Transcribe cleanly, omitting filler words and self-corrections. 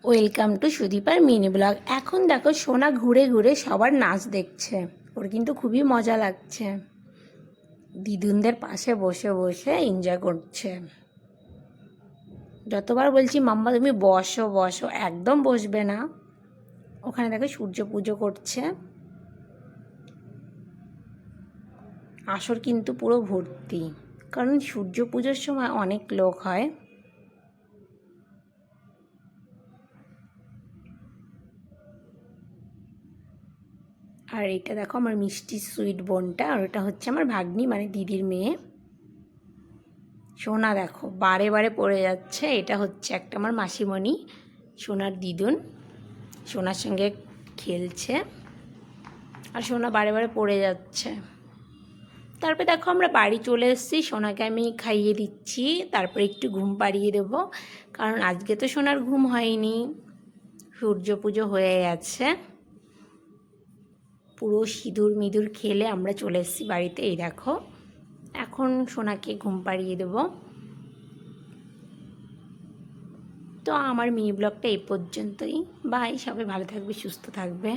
Welcome to সুদীপার mini blog. এখন দেখো সোনা ঘুরে ঘুরে সবার নাচ দেখছে, ওর কিন্তু খুবই মজা লাগছে। দিদুনদের পাশে বসে বসে এনজয় করছে। যতবার বলছি মাম্মা তুমি বসো বসো, একদম বসবে না। ওখানে দেখো সূর্য পুজো করছে। আসর কিন্তু পুরো ভর্তি, কারণ সূর্য পুজোর সময় অনেক লোক হয়। আর এটা দেখো আমার মিষ্টি সুইট বোনটা, আর ওটা হচ্ছে আমার ভাগ্নি মানে দিদির মেয়ে। সোনা দেখো বারে বারে পড়ে যাচ্ছে। এটা হচ্ছে একটা আমার মাসিমণি, সোনার দিদুন, সোনার সঙ্গে খেলছে আর সোনা বারে বারে পড়ে যাচ্ছে। তারপরে দেখো আমরা বাড়ি চলে এসেছি, সোনাকে আমি খাইয়ে দিচ্ছি, তারপরে একটু ঘুম পাড়িয়ে দেবো, কারণ আজকে তো সোনার ঘুম হয়নি, সূর্য পুজো হয়ে গেছে। পুরো সিঁদুর মিদুর খেলে আমরা চলে এসেছি বাড়িতে। এই দেখো এখন সোনাকে ঘুম পাড়িয়ে দেবো। তো আমার মিনি ব্লগটা এই পর্যন্তই। বাই, সবাই ভালো থাকবে, সুস্থ থাকবে।